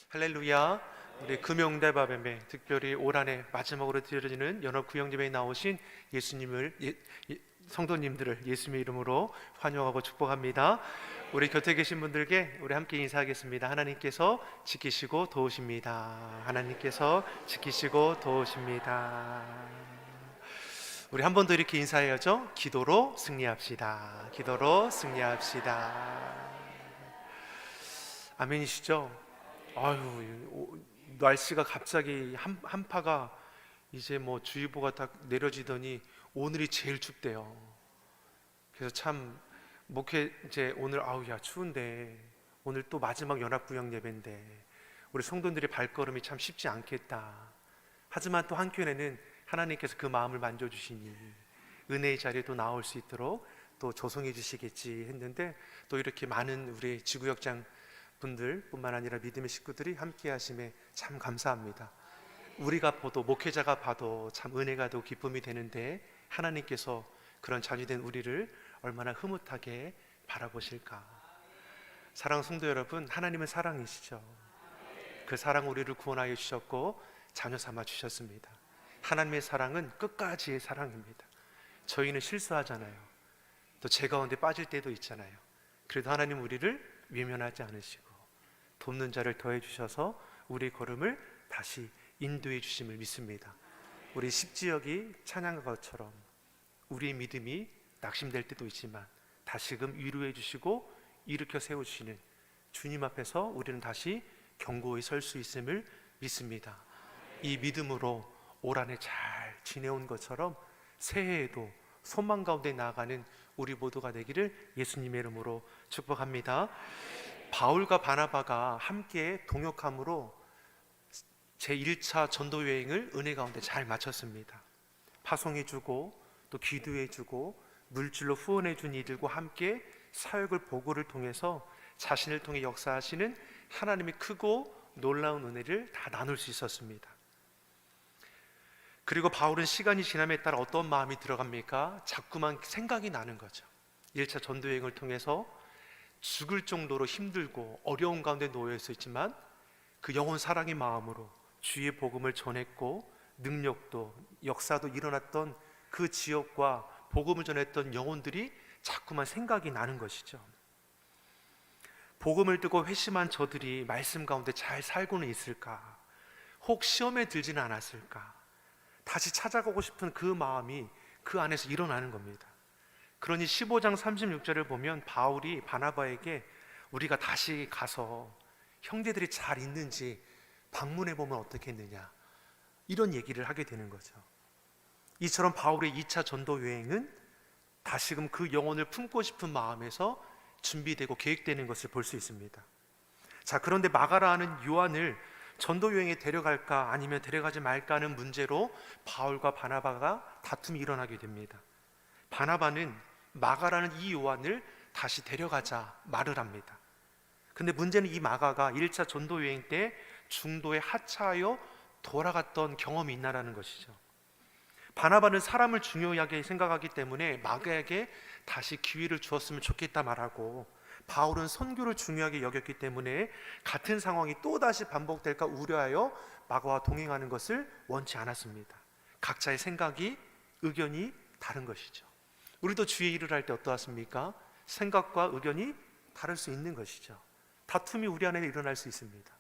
할렐루야. 우리 금요응답하뱀에 특별히 올 한해 마지막으로 드려지는 연합구영예배에 나오신 성도님들을 예수님의 이름으로 환영하고 축복합니다. 우리 곁에 계신 분들께 우리 함께 인사하겠습니다. 하나님께서 지키시고 도우십니다. 하나님께서 지키시고 도우십니다. 우리 한 번 더 이렇게 인사해야죠. 기도로 승리합시다. 기도로 승리합시다. 아멘이시죠? 아유, 날씨가 갑자기 한파가 이제 뭐 주의보가 딱 내려지더니 오늘이 제일 춥대요. 그래서 참 목회 이제 오늘 아우야 추운데 오늘 또 마지막 연합구역 예배인데 우리 성도들의 발걸음이 참 쉽지 않겠다. 하지만 또 한켠에는 하나님께서 그 마음을 만져주시니 은혜의 자리에 또 나올 수 있도록 또 조성해 주시겠지 했는데 또 이렇게 많은 우리 지구역장 분들 뿐만 아니라 믿음의 식구들이 함께 하심에 참 감사합니다. 우리가 봐도 목회자가 봐도 참 은혜가 되고 기쁨이 되는데 하나님께서 그런 자녀된 우리를 얼마나 흐뭇하게 바라보실까. 사랑하는 성도 여러분, 하나님은 사랑이시죠. 그 사랑 우리를 구원하여 주셨고 자녀 삼아 주셨습니다. 하나님의 사랑은 끝까지의 사랑입니다. 저희는 실수하잖아요. 또 제 가운데 빠질 때도 있잖아요. 그래도 하나님 우리를 외면하지 않으시고 돕는 자를 더해 주셔서 우리 걸음을 다시 인도해 주심을 믿습니다. 우리 십지역이 찬양한 것처럼 우리의 믿음이 낙심될 때도 있지만 다시금 위로해 주시고 일으켜 세우시는 주님 앞에서 우리는 다시 견고히 설 수 있음을 믿습니다. 이 믿음으로 올 한해 잘 지내온 것처럼 새해에도 소망 가운데 나아가는 우리 모두가 되기를 예수님의 이름으로 축복합니다. 바울과 바나바가 함께 동역함으로 제1차 전도 여행을 은혜 가운데 잘 마쳤습니다. 파송해주고 또 기도해주고 물질로 후원해준 이들과 함께 사역을 보고를 통해서 자신을 통해 역사하시는 하나님의 크고 놀라운 은혜를 다 나눌 수 있었습니다. 그리고 바울은 시간이 지남에 따라 어떤 마음이 들어갑니까? 자꾸만 생각이 나는 거죠. 1차 전도여행을 통해서 죽을 정도로 힘들고 어려운 가운데 놓여 있었지만 그 영혼 사랑의 마음으로 주의 복음을 전했고 능력도 역사도 일어났던 그 지역과 복음을 전했던 영혼들이 자꾸만 생각이 나는 것이죠. 복음을 듣고 회심한 저들이 말씀 가운데 잘 살고는 있을까? 혹 시험에 들지는 않았을까? 다시 찾아가고 싶은 그 마음이 그 안에서 일어나는 겁니다. 그러니 15장 36절을 보면 바울이 바나바에게 우리가 다시 가서 형제들이 잘 있는지 방문해 보면 어떻겠느냐 이런 얘기를 하게 되는 거죠. 이처럼 바울의 2차 전도 여행은 다시금 그 영혼을 품고 싶은 마음에서 준비되고 계획되는 것을 볼 수 있습니다. 자, 그런데 마가라 하는 요한을 전도 여행에 데려갈까 아니면 데려가지 말까 하는 문제로 바울과 바나바가 다툼이 일어나게 됩니다. 바나바는 마가라는 이 요한을 다시 데려가자 말을 합니다. 근데 문제는 이 마가가 1차 전도 여행 때 중도에 하차하여 돌아갔던 경험이 있나라는 것이죠. 바나바는 사람을 중요하게 생각하기 때문에 마가에게 다시 기회를 주었으면 좋겠다 말하고, 바울은 선교를 중요하게 여겼기 때문에 같은 상황이 또다시 반복될까 우려하여 마가와 동행하는 것을 원치 않았습니다. 각자의 생각이, 의견이 다른 것이죠. 우리도 주의 일을 할 때 어떠하십니까? 생각과 의견이 다를 수 있는 것이죠. 다툼이 우리 안에 일어날 수 있습니다.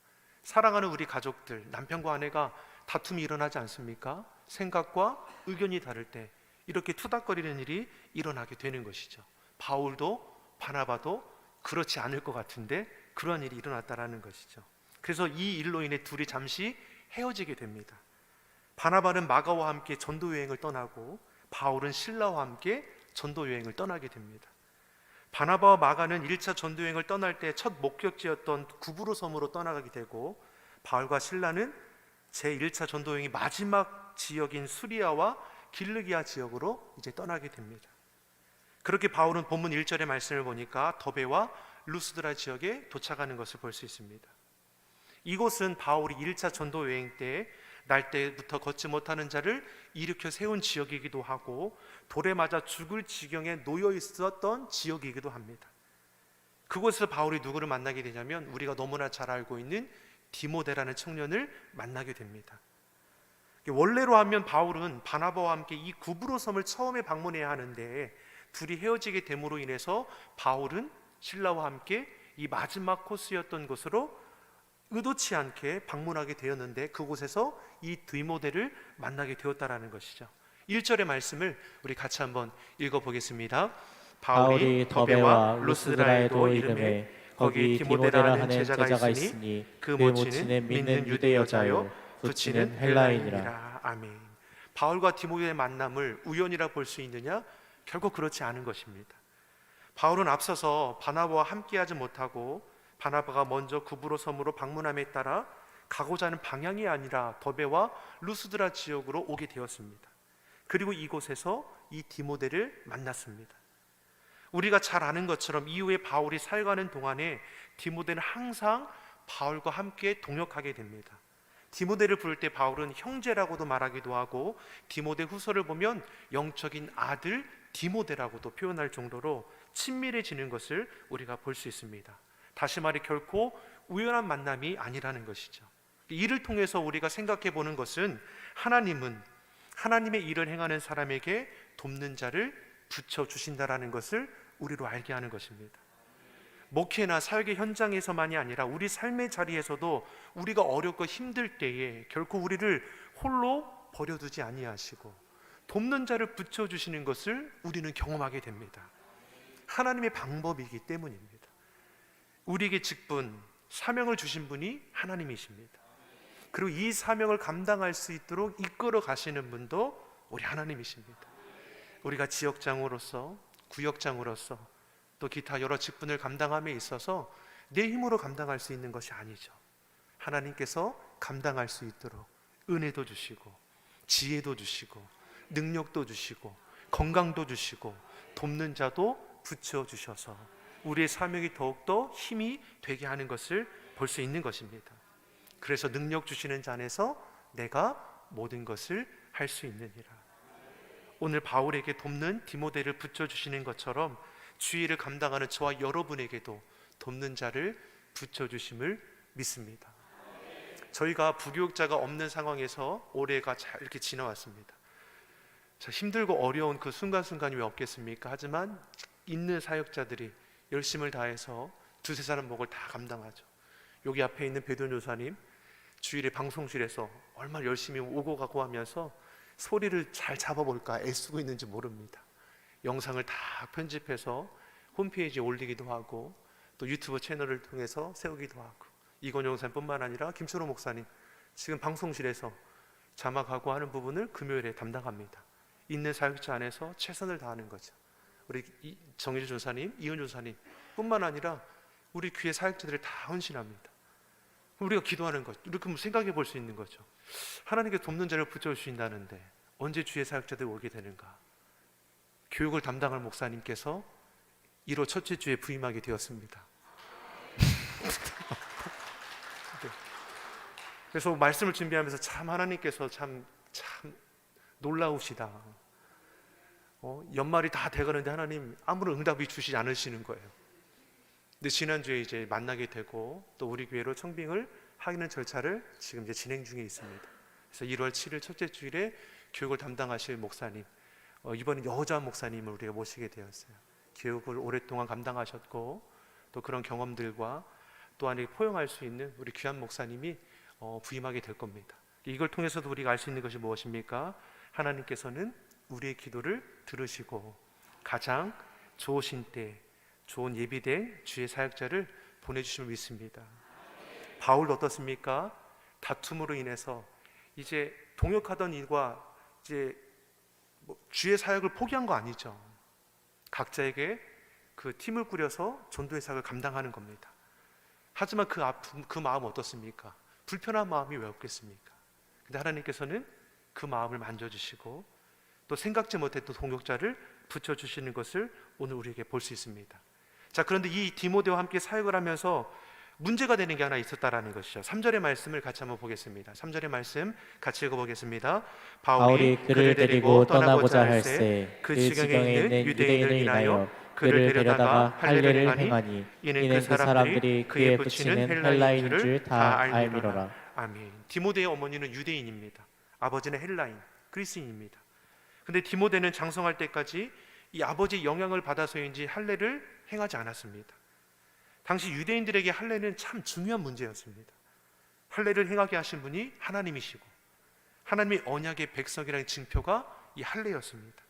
사랑하는 우리 가족들, 남편과 아내가 다툼이 일어나지 않습니까? 생각과 의견이 다를 때 이렇게 투닥거리는 일이 일어나게 되는 것이죠. 바울도 바나바도 그렇지 않을 것 같은데 그러한 일이 일어났다라는 것이죠. 그래서 이 일로 인해 둘이 잠시 헤어지게 됩니다. 바나바는 마가와 함께 전도 여행을 떠나고 바울은 실라와 함께 전도 여행을 떠나게 됩니다. 바나바와 마가는 1차 전도 여행을 떠날 때 첫 목적지였던 구브로 섬으로 떠나가게 되고, 바울과 실라는 제1차 전도 여행이 마지막 지역인 수리아와 길르기아 지역으로 이제 떠나게 됩니다. 그렇게 바울은 본문 1절의 말씀을 보니까 더베와 루스드라 지역에 도착하는 것을 볼 수 있습니다. 이곳은 바울이 1차 전도 여행 때 날 때부터 걷지 못하는 자를 일으켜 세운 지역이기도 하고 돌에 맞아 죽을 지경에 놓여 있었던 지역이기도 합니다. 그곳에서 바울이 누구를 만나게 되냐면 우리가 너무나 잘 알고 있는 디모데라는 청년을 만나게 됩니다. 원래로 하면 바울은 바나바와 함께 이 구브로 섬을 처음에 방문해야 하는데 둘이 헤어지게 됨으로 인해서 바울은 실라와 함께 이 마지막 코스였던 곳으로 의도치 않게 방문하게 되었는데 그곳에서 이 디모데를 만나게 되었다라는 것이죠. 1절의 말씀을 우리 같이 한번 읽어보겠습니다. 바울이 더베와 루스드라에도 이름에 거기 디모데라는 제자가 있으니 그 모친은 믿는 유대 여자요 부친은 헬라인이라. 아멘. 바울과 디모데의 만남을 우연이라 볼 수 있느냐? 결국 그렇지 않은 것입니다. 바울은 앞서서 바나바와 함께하지 못하고 바나바가 먼저 구브로 섬으로 방문함에 따라 가고자 하는 방향이 아니라 더베와 루스드라 지역으로 오게 되었습니다. 그리고 이곳에서 이 디모데를 만났습니다. 우리가 잘 아는 것처럼 이후에 바울이 살가는 동안에 디모데는 항상 바울과 함께 동역하게 됩니다. 디모데를 부를 때 바울은 형제라고도 말하기도 하고 디모데 후서를 보면 영적인 아들 디모데라고도 표현할 정도로 친밀해지는 것을 우리가 볼 수 있습니다. 다시 말해 결코 우연한 만남이 아니라는 것이죠. 이를 통해서 우리가 생각해 보는 것은 하나님은 하나님의 일을 행하는 사람에게 돕는 자를 붙여주신다라는 것을 우리로 알게 하는 것입니다. 목회나 사역의 현장에서만이 아니라 우리 삶의 자리에서도 우리가 어렵고 힘들 때에 결코 우리를 홀로 버려두지 아니하시고 돕는 자를 붙여주시는 것을 우리는 경험하게 됩니다. 하나님의 방법이기 때문입니다. 우리에게 직분, 사명을 주신 분이 하나님이십니다. 그리고 이 사명을 감당할 수 있도록 이끌어 가시는 분도 우리 하나님이십니다. 우리가 지역장으로서, 구역장으로서 또 기타 여러 직분을 감당함에 있어서 내 힘으로 감당할 수 있는 것이 아니죠. 하나님께서 감당할 수 있도록 은혜도 주시고 지혜도 주시고 능력도 주시고 건강도 주시고 돕는 자도 붙여주셔서 우리의 사명이 더욱더 힘이 되게 하는 것을 볼 수 있는 것입니다. 그래서 능력 주시는 자 안에서 내가 모든 것을 할 수 있느니라. 오늘 바울에게 돕는 디모데를 붙여주시는 것처럼 주의를 감당하는 저와 여러분에게도 돕는 자를 붙여주심을 믿습니다. 저희가 부교육자가 없는 상황에서 올해가 잘 이렇게 지나왔습니다. 자, 힘들고 어려운 그 순간순간이 왜 없겠습니까? 하지만 있는 사역자들이 열심을 다해서 두세 사람 목을 다 감당하죠. 여기 앞에 있는 배돈 요사님 주일에 방송실에서 얼마나 열심히 오고 가고 하면서 소리를 잘 잡아볼까 애쓰고 있는지 모릅니다. 영상을 다 편집해서 홈페이지에 올리기도 하고 또 유튜브 채널을 통해서 세우기도 하고 이건영 목사님뿐만 아니라 김철호 목사님 지금 방송실에서 자막하고 하는 부분을 금요일에 담당합니다. 있는 사역자 안에서 최선을 다하는 거죠. 우리 정일주 조사님, 이은 조사님 뿐만 아니라 우리 교회 사역자들이 다 헌신합니다. 우리가 기도하는 것, 이렇게 생각해 볼 수 있는 거죠. 하나님께 돕는 자를 붙여주신다는데 언제 주의 사역자들이 오게 되는가? 교육을 담당할 목사님께서 1호 첫째 주에 부임하게 되었습니다. 그래서 말씀을 준비하면서 참 하나님께서 참 놀라우시다. 연말이 다 돼가는데 하나님 아무런 응답이 주시지 않으시는 거예요. 근데 지난주에 이제 만나게 되고 또 우리 교회로 청빙을 하는 절차를 지금 이제 진행 중에 있습니다. 그래서 1월 7일 첫째 주일에 교육을 담당하실 목사님, 이번엔 여자 목사님을 우리가 모시게 되었어요. 교육을 오랫동안 감당하셨고 또 그런 경험들과 또한 포용할 수 있는 우리 귀한 목사님이 부임하게 될 겁니다. 이걸 통해서도 우리가 알 수 있는 것이 무엇입니까? 하나님께서는 우리의 기도를 들으시고 가장 좋으신 때 좋은 예비된 주의 사역자를 보내주심을 믿습니다. 바울도 어떻습니까? 다툼으로 인해서 이제 동역하던 일과 이제 주의 사역을 포기한 거 아니죠. 각자에게 그 팀을 꾸려서 전도의 사역을 감당하는 겁니다. 하지만 그 아픔, 그 마음 어떻습니까? 불편한 마음이 왜 없겠습니까? 근데 하나님께서는 그 마음을 만져주시고 또 생각지 못했던 동역자를 붙여주시는 것을 오늘 우리에게 볼 수 있습니다. 자, 그런데 이 디모데와 함께 사역을 하면서 문제가 되는 게 하나 있었다라는 것이죠. 3절의 말씀을 같이 한번 보겠습니다. 3절의 말씀 같이 읽어보겠습니다. 바울이 그를 데리고 떠나고자 할세 그 지경에 있는 유대인을 인하여 그를 데려다가 할례를 행하니 행하니 이는 이는 그 사람들이 그에 붙이는 헬라인인 줄 다 알미러라. 아멘. 디모데의 어머니는 유대인입니다. 아버지는 헬라인, 그리스인입니다. 근데 디모데는 장성할 때까지 이 아버지의 영향을 받아서인지 할례를 행하지 않았습니다. 당시 유대인들에게 할례는 참 중요한 문제였습니다. 할례를 행하게 하신 분이 하나님이시고 하나님의 언약의 백성이라는 증표가 이 할례였습니다.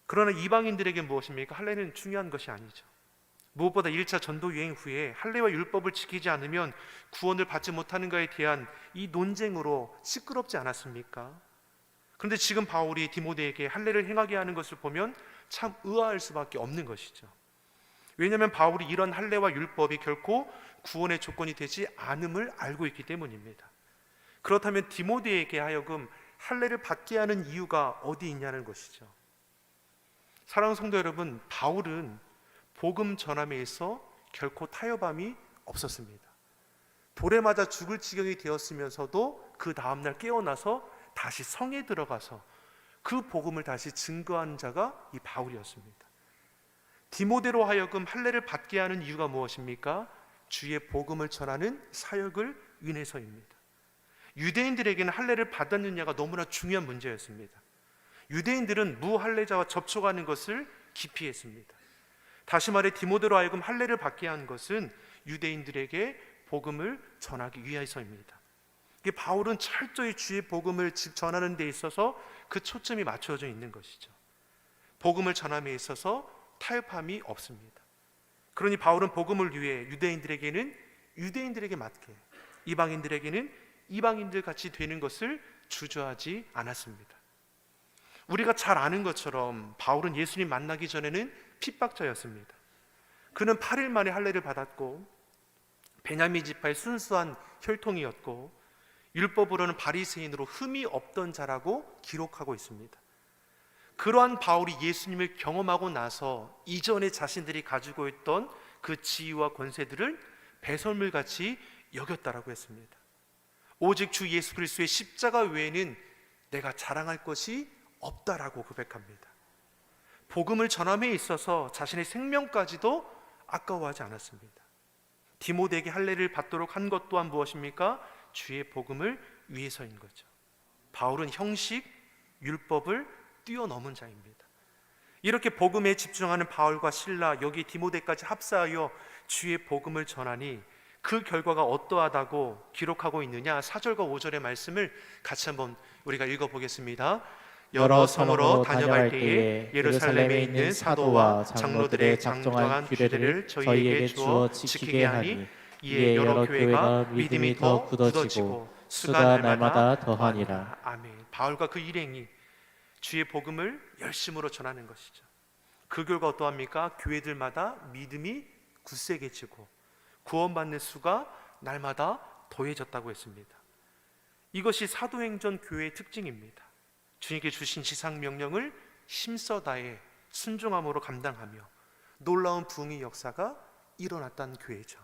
그러나 이방인들에게 무엇입니까? 할례는 중요한 것이 아니죠. 무엇보다 1차 전도 여행 후에 할례와 율법을 지키지 않으면 구원을 받지 못하는가에 대한 이 논쟁으로 시끄럽지 않았습니까? 그런데 지금 바울이 디모데에게 할례를 행하게 하는 것을 보면 참 의아할 수밖에 없는 것이죠. 왜냐하면 바울이 이런 할례와 율법이 결코 구원의 조건이 되지 않음을 알고 있기 때문입니다. 그렇다면 디모데에게 하여금 할례를 받게 하는 이유가 어디 있냐는 것이죠. 사랑하는 성도 여러분, 바울은 복음 전함에 있어 결코 타협함이 없었습니다. 돌에 맞아 죽을 지경이 되었으면서도 그 다음날 깨어나서 다시 성에 들어가서 그 복음을 다시 증거한 자가 이 바울이었습니다. 디모데로 하여금 할례를 받게 하는 이유가 무엇입니까? 주의 복음을 전하는 사역을 위해서입니다. 유대인들에게는 할례를 받았느냐가 너무나 중요한 문제였습니다. 유대인들은 무할례자와 접촉하는 것을 기피했습니다. 다시 말해 디모데로 하여금 할례를 받게 한 것은 유대인들에게 복음을 전하기 위해서입니다. 바울은 철저히 주의 복음을 전하는 데 있어서 그 초점이 맞춰져 있는 것이죠. 복음을 전함에 있어서 타협함이 없습니다. 그러니 바울은 복음을 위해 유대인들에게는 유대인들에게 맞게, 이방인들에게는 이방인들 같이 되는 것을 주저하지 않았습니다. 우리가 잘 아는 것처럼 바울은 예수님 만나기 전에는 핍박자였습니다. 그는 8일 만에 할례를 받았고 베냐민 지파의 순수한 혈통이었고 율법으로는 바리새인으로 흠이 없던 자라고 기록하고 있습니다. 그러한 바울이 예수님을 경험하고 나서 이전에 자신들이 가지고 있던 그 지위와 권세들을 배설물같이 여겼다라고 했습니다. 오직 주 예수 그리스도의 십자가 외에는 내가 자랑할 것이 없다라고 고백합니다. 복음을 전함에 있어서 자신의 생명까지도 아까워하지 않았습니다. 디모데에게 할례를 받도록 한 것 또한 무엇입니까? 주의 복음을 위해서인 거죠. 바울은 형식, 율법을 뛰어넘은 자입니다. 이렇게 복음에 집중하는 바울과 실라, 여기 디모데까지 합사하여 주의 복음을 전하니 그 결과가 어떠하다고 기록하고 있느냐? 4절과 5절의 말씀을 같이 한번 우리가 읽어보겠습니다. 여러 성으로 다녀갈 때에 예루살렘에 있는 사도와 장로들의 작정한 규례를 저희에게 주어 지키게 하니 이에 여러 교회가 믿음이 더 굳어지고 수가 날마다 더하니라. 아멘. 바울과 그 일행이 주의 복음을 열심으로 전하는 것이죠. 그 결과 어떠합니까? 교회들마다 믿음이 굳세게지고 구원받는 수가 날마다 더해졌다고 했습니다. 이것이 사도행전 교회의 특징입니다. 주님께 주신 지상명령을 힘써 다해 순종함으로 감당하며 놀라운 부흥의 역사가 일어났다는 교회죠.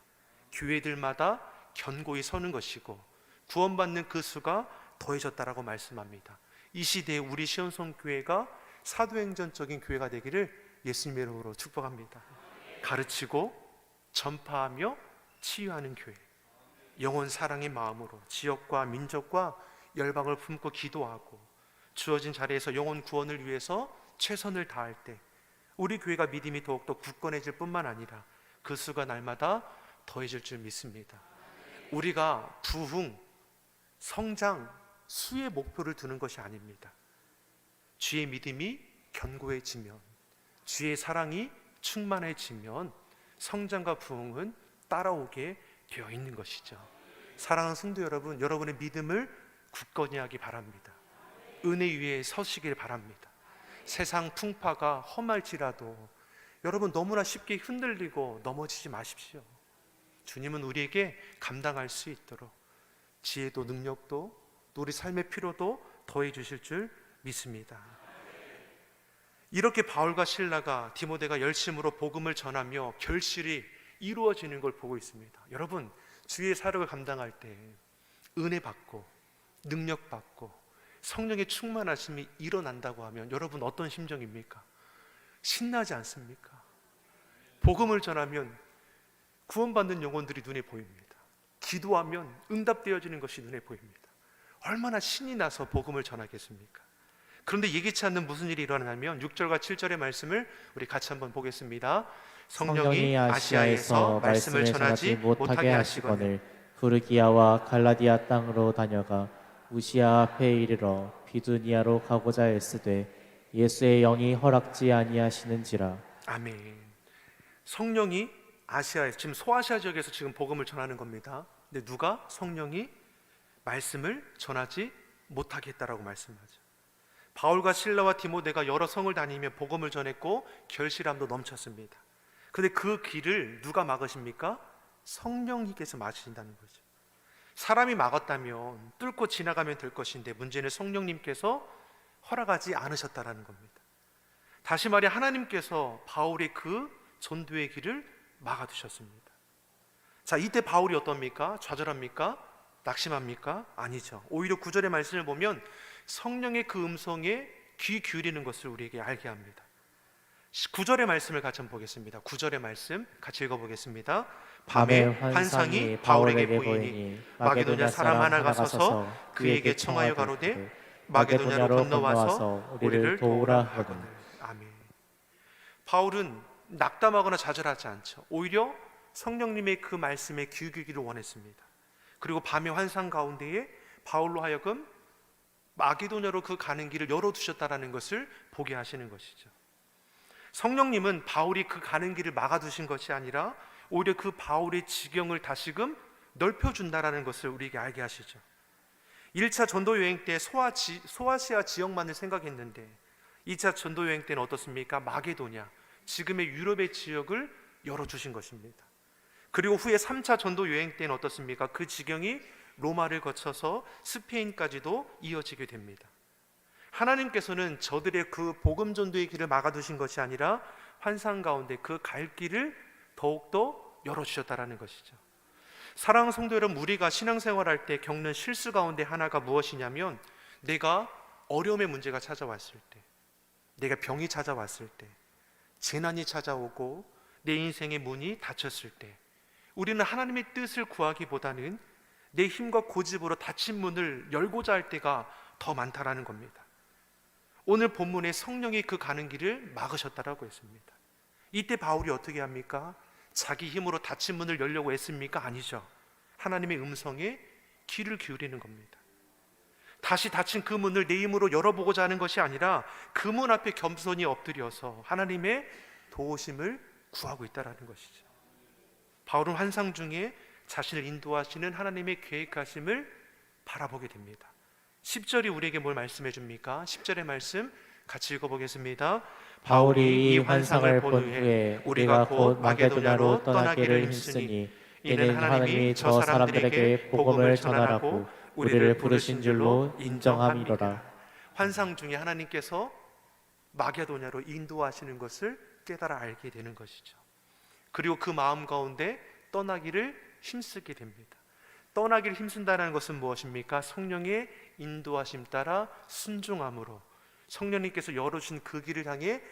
교회들마다 견고히 서는 것이고 구원받는 그 수가 더해졌다라고 말씀합니다. 이 시대에 우리 시온성교회가 사도행전적인 교회가 되기를 예수님의 이름으로 축복합니다. 가르치고 전파하며 치유하는 교회, 영혼 사랑의 마음으로 지역과 민족과 열방을 품고 기도하고 주어진 자리에서 영혼 구원을 위해서 최선을 다할 때 우리 교회가 믿음이 더욱더 굳건해질 뿐만 아니라 그 수가 날마다 더해질 줄 믿습니다. 우리가 부흥, 성장, 수의 목표를 두는 것이 아닙니다. 주의 믿음이 견고해지면, 주의 사랑이 충만해지면 성장과 부흥은 따라오게 되어 있는 것이죠. 사랑하는 성도 여러분, 여러분의 믿음을 굳건히 하기 바랍니다. 은혜 위에 서시길 바랍니다. 세상 풍파가 험할지라도 여러분 너무나 쉽게 흔들리고 넘어지지 마십시오. 주님은 우리에게 감당할 수 있도록 지혜도 능력도 또 우리 삶의 필요도 더해 주실 줄 믿습니다. 이렇게 바울과 실라가 디모데가 열심으로 복음을 전하며 결실이 이루어지는 걸 보고 있습니다. 여러분, 주의 사역을 감당할 때 은혜 받고 능력 받고 성령의 충만하심이 일어난다고 하면 여러분 어떤 심정입니까? 신나지 않습니까? 복음을 전하면 구원받는 영혼들이 눈에 보입니다. 기도하면 응답되어지는 것이 눈에 보입니다. 얼마나 신이 나서 복음을 전하겠습니까? 그런데 예기치 않는 무슨 일이 일어나냐면 6절과 7절의 말씀을 우리 같이 한번 보겠습니다. 성령이 아시아에서 말씀을 전하지 못하게 하시거늘 부르기아와 갈라디아 땅으로 다녀가 무시아 앞에 이르러 비두니아로 가고자 애쓰되 예수의 영이 허락지 아니하시는지라. 아멘. 성령이 아시아에, 지금 소아시아 지역에서 지금 복음을 전하는 겁니다. 근데 누가 성령이 말씀을 전하지 못하게 했다라고 말씀하죠. 바울과 실라와 디모데가 여러 성을 다니며 복음을 전했고 결실함도 넘쳤습니다. 근데 그 길을 누가 막으십니까? 성령님께서 막으신다는 거죠. 사람이 막았다면 뚫고 지나가면 될 것인데 문제는 성령님께서 허락하지 않으셨다라는 겁니다. 다시 말해 하나님께서 바울의 그 전도의 길을 막아두셨습니다. 자, 이때 바울이 어떻습니까? 좌절합니까? 낙심합니까? 아니죠. 오히려 9절의 말씀을 보면 성령의 그 음성에 귀 기울이는 것을 우리에게 알게 합니다. 9절의 말씀을 같이 한번 보겠습니다. 9절의 말씀 같이 읽어보겠습니다. 밤에 환상이 바울에게 보이니 마게도냐 사람 하나가 서서 그에게 청하여 가로되 마게도냐로 건너와서 우리를 도우라 하거든. 아멘. 바울은 낙담하거나 좌절하지 않죠. 오히려 성령님의 그 말씀에 귀 기울이기를 원했습니다. 그리고 밤의 환상 가운데에 바울로 하여금 마게도냐로 그 가는 길을 열어두셨다라는 것을 보게 하시는 것이죠. 성령님은 바울이 그 가는 길을 막아두신 것이 아니라 오히려 그 바울의 지경을 다시금 넓혀준다라는 것을 우리에게 알게 하시죠. 1차 전도 여행 때 소아시아 지역만을 생각했는데 2차 전도 여행 때는 어떻습니까? 마게도냐, 지금의 유럽의 지역을 열어주신 것입니다. 그리고 후에 3차 전도 여행 때는 어떻습니까? 그 지경이 로마를 거쳐서 스페인까지도 이어지게 됩니다. 하나님께서는 저들의 그 복음 전도의 길을 막아두신 것이 아니라 환상 가운데 그 갈 길을 더욱더 열어주셨다라는 것이죠. 사랑하는 성도 여러분, 우리가 신앙생활할 때 겪는 실수 가운데 하나가 무엇이냐면 내가 어려움의 문제가 찾아왔을 때, 내가 병이 찾아왔을 때, 재난이 찾아오고 내 인생의 문이 닫혔을 때 우리는 하나님의 뜻을 구하기보다는 내 힘과 고집으로 닫힌 문을 열고자 할 때가 더 많다라는 겁니다. 오늘 본문에 성령이 그 가는 길을 막으셨다라고 했습니다. 이때 바울이 어떻게 합니까? 자기 힘으로 닫힌 문을 열려고 했습니까? 아니죠. 하나님의 음성에 귀를 기울이는 겁니다. 다시 닫힌 그 문을 내 힘으로 열어보고자 하는 것이 아니라 그 문 앞에 겸손히 엎드려서 하나님의 도우심을 구하고 있다는 것이죠. 바울은 환상 중에 자신을 인도하시는 하나님의 계획하심을 바라보게 됩니다. 10절이 우리에게 뭘 말씀해 줍니까? 10절의 말씀 같이 읽어보겠습니다. 바울이 이 환상을 본 후에 우리가 곧 마게도냐로 떠나기를 힘쓰니 이는 하나님이 저 사람들에게 복음을 전하라고 우리를 부르신 줄로 인정함이로라. 환상 중에 하나님께서 마게도냐로 인도하시는 것을 깨달아 알게 되는 것이죠. 그리고 그 마음 가운데 떠나기를 힘쓰게 됩니다. 떠나기를 힘쓴다는 것은 무엇입니까? 성령의 인도하심 따라 순종함으로 성령님께서 열어주신 그 길을 향해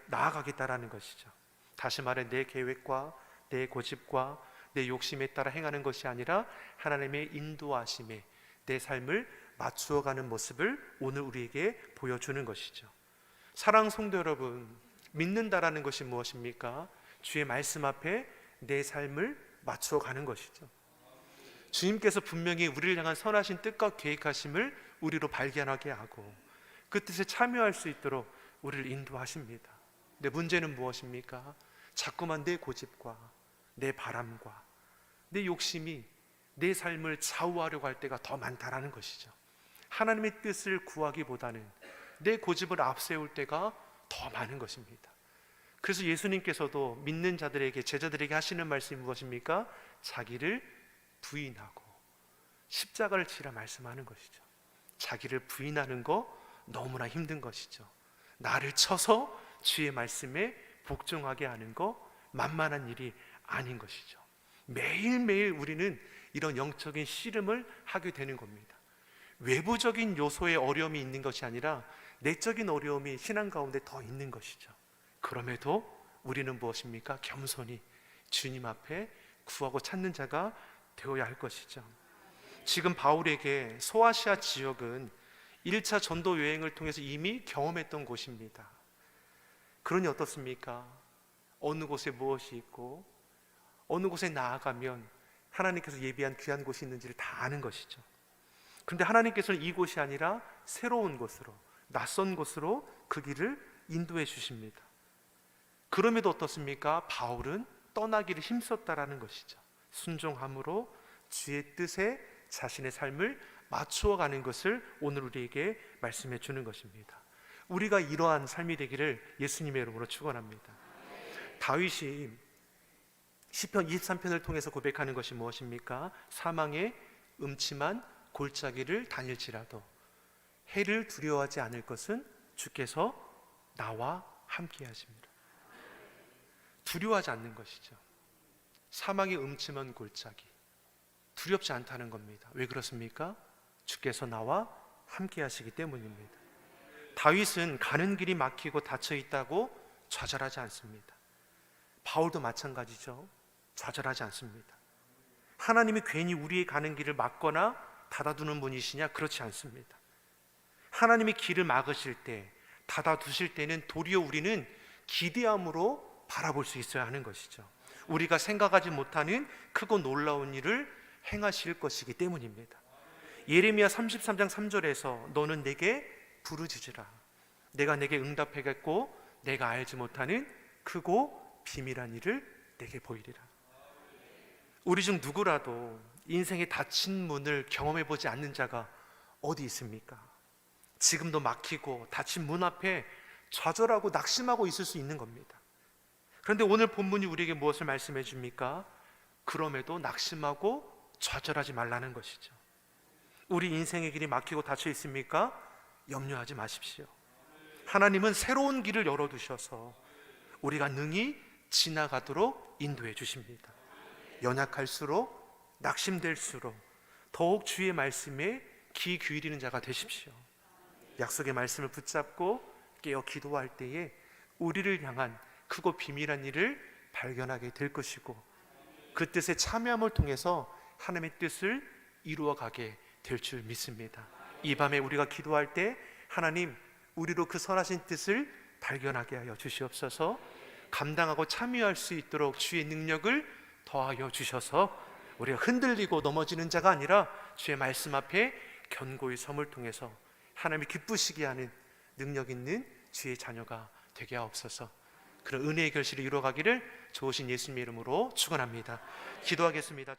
나아가겠다라는 것이죠. 다시 말해 내 계획과 내 고집과 내 욕심에 따라 행하는 것이 아니라 하나님의 인도하심에 내 삶을 맞추어가는 모습을 오늘 우리에게 보여주는 것이죠. 사랑하는 성도 여러분, 믿는다라는 것이 무엇입니까? 주의 말씀 앞에 내 삶을 맞추어가는 것이죠. 주님께서 분명히 우리를 향한 선하신 뜻과 계획하심을 우리로 발견하게 하고 그 뜻에 참여할 수 있도록 우리를 인도하십니다. 근데 문제는 무엇입니까? 자꾸만 내 고집과 내 바람과 내 욕심이 내 삶을 좌우하려고 할 때가 더 많다라는 것이죠. 하나님의 뜻을 구하기보다는 내 고집을 앞세울 때가 더 많은 것입니다. 그래서 예수님께서도 믿는 자들에게, 제자들에게 하시는 말씀이 무엇입니까? 자기를 부인하고 십자가를 지라 말씀하는 것이죠. 자기를 부인하는 거 너무나 힘든 것이죠. 나를 쳐서 주의 말씀에 복종하게 하는 거 만만한 일이 아닌 것이죠. 매일매일 우리는 이런 영적인 씨름을 하게 되는 겁니다. 외부적인 요소의 어려움이 있는 것이 아니라 내적인 어려움이 신앙 가운데 더 있는 것이죠. 그럼에도 우리는 무엇입니까? 겸손히 주님 앞에 구하고 찾는 자가 되어야 할 것이죠. 지금 바울에게 소아시아 지역은 1차 전도 여행을 통해서 이미 경험했던 곳입니다. 그러니 어떻습니까? 어느 곳에 무엇이 있고 어느 곳에 나아가면 하나님께서 예비한 귀한 곳이 있는지를 다 아는 것이죠. 그런데 하나님께서는 이곳이 아니라 새로운 곳으로, 낯선 곳으로 그 길을 인도해 주십니다. 그럼에도 어떻습니까? 바울은 떠나기를 힘썼다라는 것이죠. 순종함으로 주의 뜻에 자신의 삶을 맞추어 가는 것을 오늘 우리에게 말씀해 주는 것입니다. 우리가 이러한 삶이 되기를 예수님의 이름으로 축원합니다. 다윗이 시편 23편을 통해서 고백하는 것이 무엇입니까? 사망의 음침한 골짜기를 다닐지라도 해를 두려워하지 않을 것은 주께서 나와 함께 하십니다. 두려워하지 않는 것이죠. 사망의 음침한 골짜기, 두렵지 않다는 겁니다. 왜 그렇습니까? 주께서 나와 함께 하시기 때문입니다. 다윗은 가는 길이 막히고 닫혀 있다고 좌절하지 않습니다. 바울도 마찬가지죠. 좌절하지 않습니다. 하나님이 괜히 우리의 가는 길을 막거나 닫아두는 분이시냐? 그렇지 않습니다. 하나님이 길을 막으실 때, 닫아두실 때는 도리어 우리는 기대함으로 바라볼 수 있어야 하는 것이죠. 우리가 생각하지 못하는 크고 놀라운 일을 행하실 것이기 때문입니다. 예레미야 33장 3절에서 너는 내게 부르짖으라. 내가 내게 응답하겠고 내가 알지 못하는 크고 비밀한 일을 내게 보이리라. 우리 중 누구라도 인생의 닫힌 문을 경험해 보지 않는 자가 어디 있습니까? 지금도 막히고 닫힌 문 앞에 좌절하고 낙심하고 있을 수 있는 겁니다. 그런데 오늘 본문이 우리에게 무엇을 말씀해 줍니까? 그럼에도 낙심하고 좌절하지 말라는 것이죠. 우리 인생의 길이 막히고 닫혀 있습니까? 염려하지 마십시오. 하나님은 새로운 길을 열어두셔서 우리가 능히 지나가도록 인도해 주십니다. 연약할수록 낙심될수록 더욱 주의 말씀에 귀 기울이는 자가 되십시오. 약속의 말씀을 붙잡고 깨어 기도할 때에 우리를 향한 크고 비밀한 일을 발견하게 될 것이고 그 뜻에 참여함을 통해서 하나님의 뜻을 이루어가게 될 줄 믿습니다. 이 밤에 우리가 기도할 때 하나님 우리로 그 선하신 뜻을 발견하게 하여 주시옵소서. 감당하고 참여할 수 있도록 주의 능력을 더하여 주셔서 우리가 흔들리고 넘어지는 자가 아니라 주의 말씀 앞에 견고히 섬을 통해서 하나님이 기쁘시게 하는 능력 있는 주의 자녀가 되게 하옵소서. 그런 은혜의 결실을 이루어가기를 좋으신 예수님의 이름으로 축원합니다. 기도하겠습니다.